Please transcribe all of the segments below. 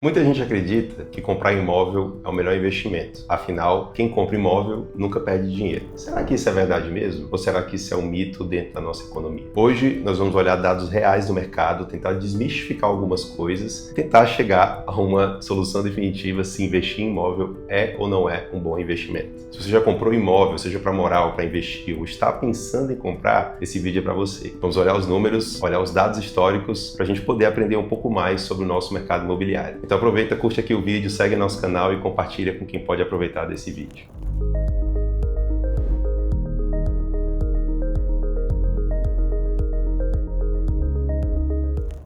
Muita gente acredita que comprar imóvel é o melhor investimento. Afinal, quem compra imóvel nunca perde dinheiro. Será que isso é verdade mesmo? Ou será que isso é um mito dentro da nossa economia? Hoje, nós vamos olhar dados reais do mercado, tentar desmistificar algumas coisas, tentar chegar a uma solução definitiva se investir em imóvel é ou não é um bom investimento. Se você já comprou imóvel, seja para morar ou para investir, ou está pensando em comprar, esse vídeo é para você. Vamos olhar os números, olhar os dados históricos, para a gente poder aprender um pouco mais sobre o nosso mercado imobiliário. Então aproveita, curte aqui o vídeo, segue nosso canal e compartilha com quem pode aproveitar desse vídeo.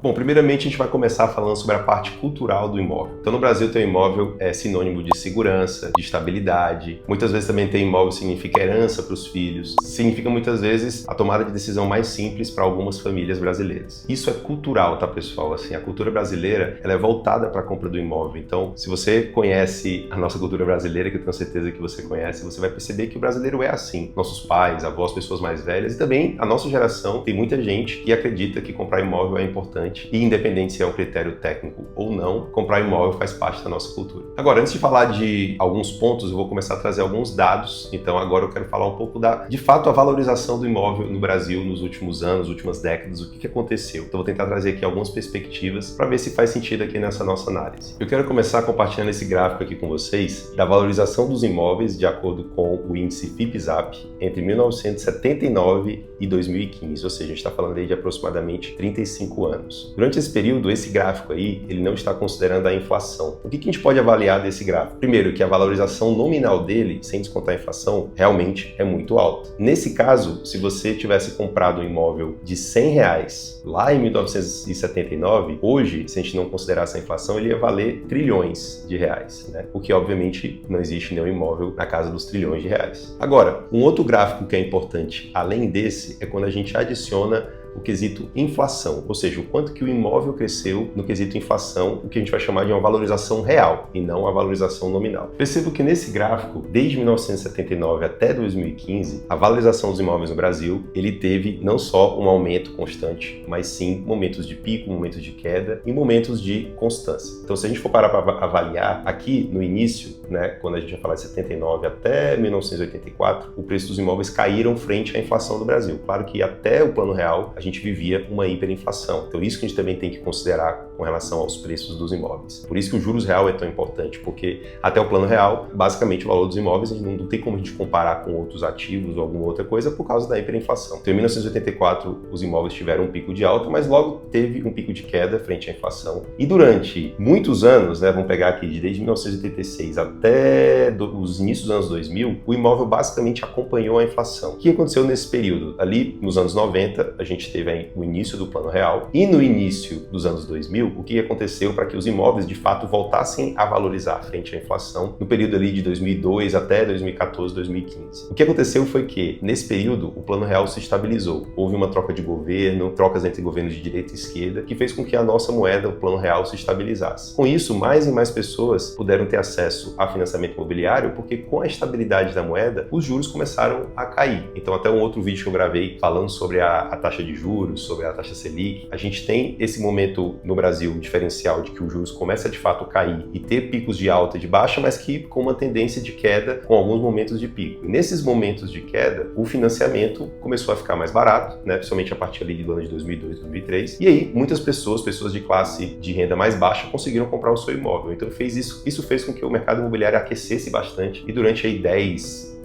Bom, primeiramente a gente vai começar falando sobre a parte cultural do imóvel. Então no Brasil ter um imóvel é sinônimo de segurança, de estabilidade. Muitas vezes também ter imóvel significa herança para os filhos. Significa muitas vezes a tomada de decisão mais simples para algumas famílias brasileiras. Isso é cultural, tá pessoal? Assim, a cultura brasileira ela é voltada para a compra do imóvel. Então se você conhece a nossa cultura brasileira, que eu tenho certeza que você conhece, você vai perceber que o brasileiro é assim. Nossos pais, avós, pessoas mais velhas e também a nossa geração tem muita gente que acredita que comprar imóvel é importante. E independente se é um critério técnico ou não, comprar imóvel faz parte da nossa cultura. Agora, antes de falar de alguns pontos, eu vou começar a trazer alguns dados. Então agora eu quero falar um pouco de fato, a valorização do imóvel no Brasil nos últimos anos, últimas décadas, o que aconteceu. Então vou tentar trazer aqui algumas perspectivas para ver se faz sentido aqui nessa nossa análise. Eu quero começar compartilhando esse gráfico aqui com vocês da valorização dos imóveis de acordo com o índice FIPE/ZAP entre 1979 e 2015, ou seja, a gente está falando aí de aproximadamente 35 anos. Durante esse período, esse gráfico aí, ele não está considerando a inflação. O que a gente pode avaliar desse gráfico? Primeiro, que a valorização nominal dele, sem descontar a inflação, realmente é muito alta. Nesse caso, se você tivesse comprado um imóvel de R$100 lá em 1979, hoje, se a gente não considerasse a inflação, ele ia valer trilhões de reais, né? O que, obviamente, não existe nenhum imóvel na casa dos trilhões de reais. Agora, um outro gráfico que é importante, além desse, é quando a gente adiciona o quesito inflação, ou seja, o quanto que o imóvel cresceu no quesito inflação, o que a gente vai chamar de uma valorização real e não a valorização nominal. Percebo que nesse gráfico, desde 1979 até 2015, a valorização dos imóveis no Brasil, ele teve não só um aumento constante, mas sim momentos de pico, momentos de queda e momentos de constância. Então, se a gente for parar para avaliar, aqui no início, né, quando a gente vai falar de 79 até 1984, o preço dos imóveis caíram frente à inflação do Brasil. Claro que até o Plano Real, a gente vivia uma hiperinflação. Então isso que a gente também tem que considerar com relação aos preços dos imóveis. Por isso que o juros real é tão importante, porque até o Plano Real, basicamente o valor dos imóveis, não tem como a gente comparar com outros ativos ou alguma outra coisa por causa da hiperinflação. Então em 1984 os imóveis tiveram um pico de alta, mas logo teve um pico de queda frente à inflação. E durante muitos anos, né, vamos pegar aqui desde 1986 até os inícios dos anos 2000, o imóvel basicamente acompanhou a inflação. O que aconteceu nesse período? Ali nos anos 90, a gente teve aí o início do Plano Real e no início dos anos 2000, o que aconteceu para que os imóveis de fato voltassem a valorizar frente à inflação no período ali de 2002 até 2014, 2015. O que aconteceu foi que nesse período o Plano Real se estabilizou. Houve uma troca de governo, trocas entre governos de direita e esquerda, que fez com que a nossa moeda, o Plano Real, se estabilizasse. Com isso, mais e mais pessoas puderam ter acesso a financiamento imobiliário, porque com a estabilidade da moeda, os juros começaram a cair. Então até um outro vídeo que eu gravei falando sobre a taxa de juros, sobre a taxa Selic, a gente tem esse momento no Brasil diferencial de que os juros começa de fato a cair e ter picos de alta e de baixa, mas que com uma tendência de queda com alguns momentos de pico. E nesses momentos de queda, o financiamento começou a ficar mais barato, né, principalmente a partir ali do ano de 2002, 2003. E aí, muitas pessoas de classe de renda mais baixa conseguiram comprar o seu imóvel. Então isso fez com que o mercado imobiliário aquecesse bastante e durante aí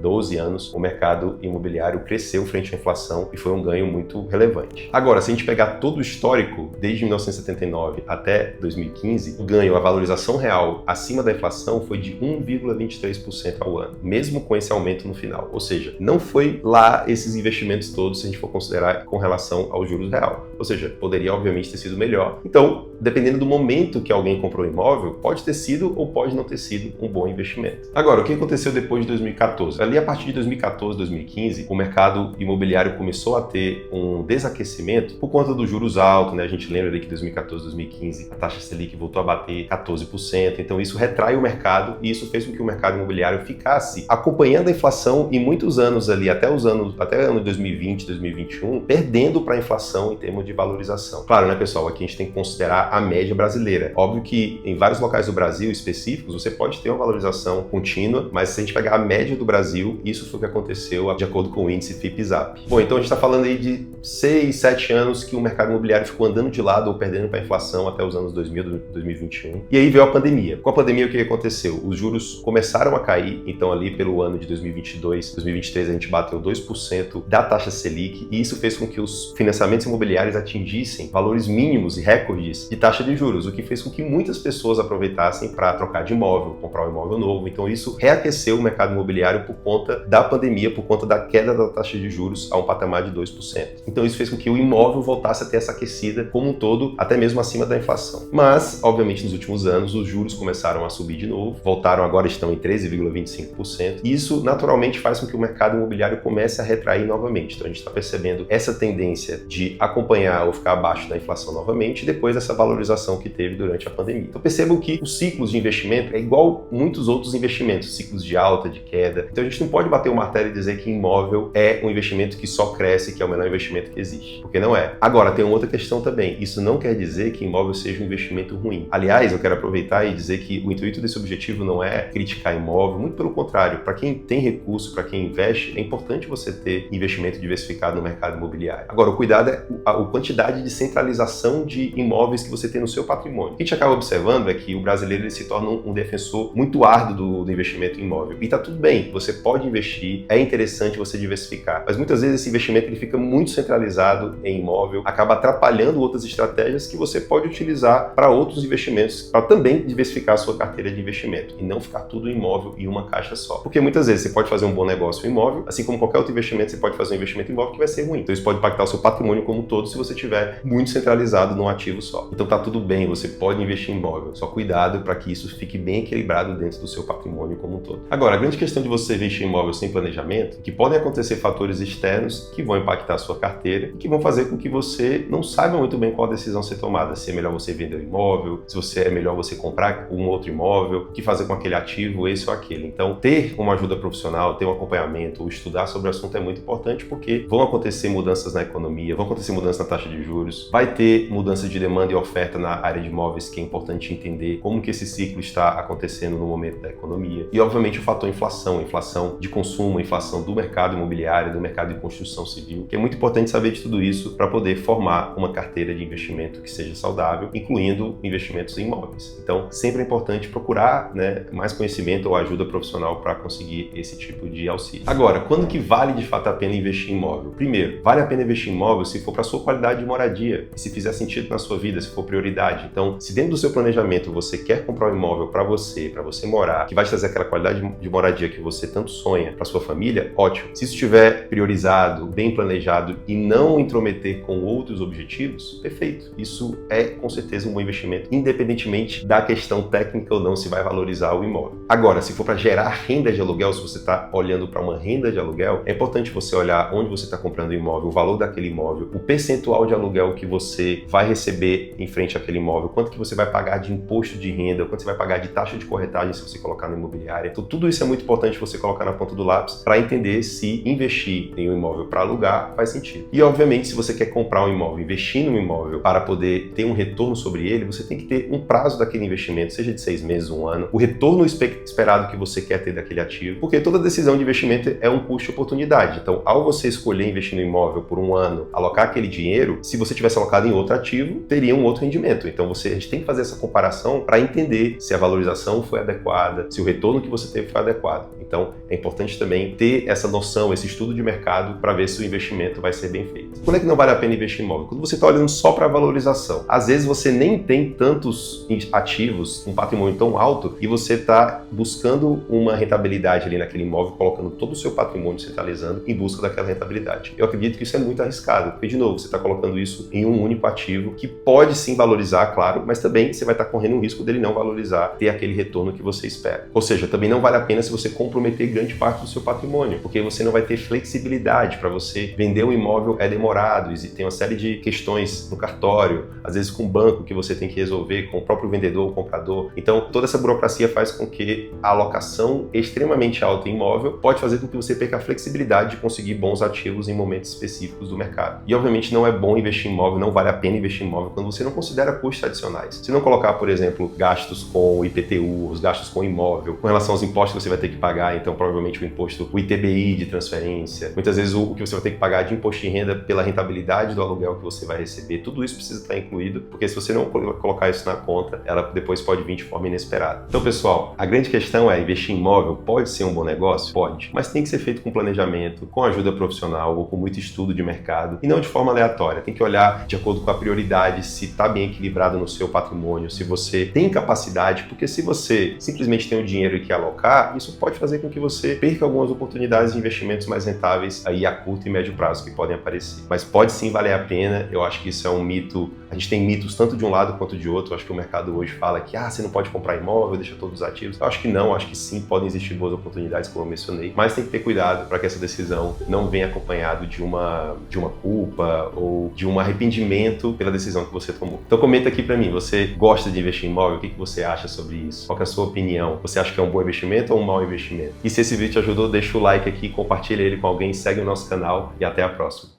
12 anos, o mercado imobiliário cresceu frente à inflação e foi um ganho muito relevante. Agora, se a gente pegar todo o histórico, desde 1979 até 2015, o ganho, a valorização real acima da inflação foi de 1,23% ao ano, mesmo com esse aumento no final. Ou seja, não foi lá esses investimentos todos, se a gente for considerar com relação ao juros real. Ou seja, poderia obviamente ter sido melhor. Então, dependendo do momento que alguém comprou o imóvel, pode ter sido ou pode não ter sido um bom investimento. Agora, o que aconteceu depois de 2014? Ali a partir de 2014, 2015, o mercado imobiliário começou a ter um desaquecimento por conta dos juros altos, né? A gente lembra ali que 2014, 2015, a taxa Selic voltou a bater 14%, então isso retrai o mercado e isso fez com que o mercado imobiliário ficasse acompanhando a inflação em muitos anos ali, até o ano de 2020, 2021, perdendo para a inflação em termos de valorização. Claro, né, pessoal, aqui a gente tem que considerar a média brasileira. Óbvio que em vários locais do Brasil específicos, você pode ter uma valorização contínua, mas se a gente pegar a média do Brasil, isso foi o que aconteceu de acordo com o índice FIPE-ZAP. Bom, então a gente está falando aí de 6, 7 anos que o mercado imobiliário ficou andando de lado ou perdendo para a inflação até os anos 2021. E aí veio a pandemia. Com a pandemia, o que aconteceu? Os juros começaram a cair, então ali pelo ano de 2022, 2023 a gente bateu 2% da taxa Selic e isso fez com que os financiamentos imobiliários atingissem valores mínimos e recordes de taxa de juros, o que fez com que muitas pessoas aproveitassem para trocar de imóvel, comprar um imóvel novo. Então isso reaqueceu o mercado imobiliário por conta da pandemia, por conta da queda da taxa de juros a um patamar de 2%. Então isso fez com que o imóvel voltasse a ter essa aquecida como um todo, até mesmo acima da inflação. Mas, obviamente, nos últimos anos, os juros começaram a subir de novo, voltaram agora, estão em 13,25%, e isso naturalmente faz com que o mercado imobiliário comece a retrair novamente. Então a gente está percebendo essa tendência de acompanhar ou ficar abaixo da inflação novamente, depois dessa valorização que teve durante a pandemia. Então percebam que os ciclos de investimento é igual muitos outros investimentos, ciclos de alta, de queda. Então a gente não pode bater o martelo e dizer que imóvel é um investimento que só cresce, que é o melhor investimento que existe, porque não é. Agora, tem uma outra questão também. Isso não quer dizer que imóvel seja um investimento ruim. Aliás, eu quero aproveitar e dizer que o intuito desse objetivo não é criticar imóvel, muito pelo contrário. Para quem tem recurso, para quem investe, é importante você ter investimento diversificado no mercado imobiliário. Agora, o cuidado é a quantidade de centralização de imóveis que você tem no seu patrimônio. O que a gente acaba observando é que o brasileiro ele se torna um defensor muito árduo do investimento em imóvel. E tá tudo bem, você pode investir, é interessante você diversificar. Mas muitas vezes esse investimento ele fica muito centralizado em imóvel, acaba atrapalhando outras estratégias que você pode utilizar para outros investimentos, para também diversificar a sua carteira de investimento e não ficar tudo em imóvel em uma caixa só. Porque muitas vezes você pode fazer um bom negócio em imóvel, assim como qualquer outro investimento, você pode fazer um investimento em imóvel que vai ser ruim. Então isso pode impactar o seu patrimônio como um todo se você estiver muito centralizado num ativo só. Então tá tudo bem, você pode investir em imóvel, só cuidado para que isso fique bem equilibrado dentro do seu patrimônio como um todo. Agora, a grande questão de você investir em imóvel sem planejamento é que podem acontecer fatores externos que vão impactar a sua carteira e que vão fazer com que você não saiba muito bem qual decisão ser tomada, se é melhor você vender o imóvel, se é melhor você comprar um outro imóvel, o que fazer com aquele ativo, esse ou aquele. Então, ter uma ajuda profissional, ter um acompanhamento ou estudar sobre o assunto é muito importante porque vão acontecer mudanças na economia, vão acontecer mudanças na taxa de juros, vai ter mudanças de demanda e oferta na área de imóveis que é importante entender como que esse ciclo está acontecendo no momento da economia. E, obviamente, o fator inflação de consumo, inflação do mercado imobiliário, do mercado de construção civil, que é muito importante saber de tudo isso para poder formar uma carteira de investimento que seja saudável, incluindo investimentos em imóveis. Então, sempre é importante procurar, mais conhecimento ou ajuda profissional para conseguir esse tipo de auxílio. Agora, quando que vale de fato a pena investir em imóvel? Primeiro, vale a pena investir em imóvel se for para a sua qualidade de moradia, e se fizer sentido na sua vida, se for prioridade. Então, se dentro do seu planejamento você quer comprar um imóvel para você morar, que vai te trazer aquela qualidade de moradia que você tanto sonha para sua família, ótimo. Se isso estiver priorizado, bem planejado e não intrometer com outros objetivos, perfeito. Isso é com certeza um bom investimento, independentemente da questão técnica ou não, se vai valorizar o imóvel. Agora, se for para gerar renda de aluguel, se você está olhando para uma renda de aluguel, é importante você olhar onde você está comprando o imóvel, o valor daquele imóvel, o percentual de aluguel que você vai receber em frente àquele imóvel, quanto que você vai pagar de imposto de renda, quanto você vai pagar de taxa de corretagem se você colocar na imobiliária. Então, tudo isso é muito importante você colocar na ponta do lápis para entender se investir em um imóvel para alugar faz sentido. E, obviamente, se você quer comprar um imóvel, investir num imóvel para poder ter um retorno sobre ele, você tem que ter um prazo daquele investimento, seja de 6 meses, 1 ano, o retorno esperado que você quer ter daquele ativo, porque toda decisão de investimento é um custo de oportunidade. Então, ao você escolher investir no imóvel por 1 ano, alocar aquele dinheiro, se você tivesse alocado em outro ativo, teria um outro rendimento. Então, a gente tem que fazer essa comparação para entender se a valorização foi adequada, se o retorno que você teve foi adequado. Então, é importante também ter essa noção, esse estudo de mercado para ver se o investimento vai ser bem feito. Quando é que não vale a pena investir em imóvel? Quando você está olhando só para a valorização. Às vezes você nem tem tantos ativos, um patrimônio tão alto, e você está buscando uma rentabilidade ali naquele imóvel, colocando todo o seu patrimônio centralizando em busca daquela rentabilidade. Eu acredito que isso é muito arriscado, porque, de novo, você está colocando isso em um único ativo, que pode sim valorizar, claro, mas também você vai estar correndo o risco dele não valorizar, ter aquele retorno que você espera. Ou seja, também não vale a pena se você comprometer grande parte do seu patrimônio, porque você não vai ter flexibilidade para você vender o imóvel, é demorado, tem uma série de questões no cartório, às vezes com o banco que você tem que resolver, com o próprio vendedor ou comprador. Então, toda essa burocracia faz com que a alocação extremamente alta em imóvel pode fazer com que você perca a flexibilidade de conseguir bons ativos em momentos específicos do mercado. E, obviamente, não é bom investir em imóvel, não vale a pena investir em imóvel quando você não considera custos adicionais. Se não colocar, por exemplo, gastos com IPTU, os gastos com imóvel, com relação aos impostos que você vai ter que pagar, então provavelmente o imposto, o ITBI de transferência, muitas vezes o que você vai ter que pagar de imposto de renda pela rentabilidade do aluguel que você vai receber, tudo isso precisa estar incluído, porque se você não colocar isso na conta, ela depois pode vir de forma inesperada. Então, pessoal, a grande questão é, investir em imóvel pode ser um bom negócio? Pode, mas tem que ser feito com planejamento, com ajuda profissional ou com muito estudo de mercado e não de forma aleatória. Tem que olhar de acordo com a prioridade, se está bem equilibrado no seu patrimônio, se você tem capacidade, porque se você simplesmente tem o dinheiro e quer alocar, isso pode fazer com que você perca algumas oportunidades de investimentos mais rentáveis aí a curto e médio prazo que podem aparecer. Mas pode sim valer a pena, eu acho que isso é um mito. A gente tem mitos tanto de um lado quanto de outro. Eu acho que o mercado hoje fala que você não pode comprar imóvel, deixa todos os ativos. Eu acho que não, acho que sim, podem existir boas oportunidades, como eu mencionei, mas tem que ter cuidado para que essa decisão não venha acompanhado de uma culpa ou de um arrependimento pela decisão que você tomou. Então comenta aqui para mim, você gosta de investir em imóvel? O que você acha sobre isso? Qual é a sua opinião? Você acha que é um bom investimento ou um mau investimento? E se esse vídeo te ajudou, deixa o like aqui, compartilha ele com alguém, segue o nosso canal e até a próxima.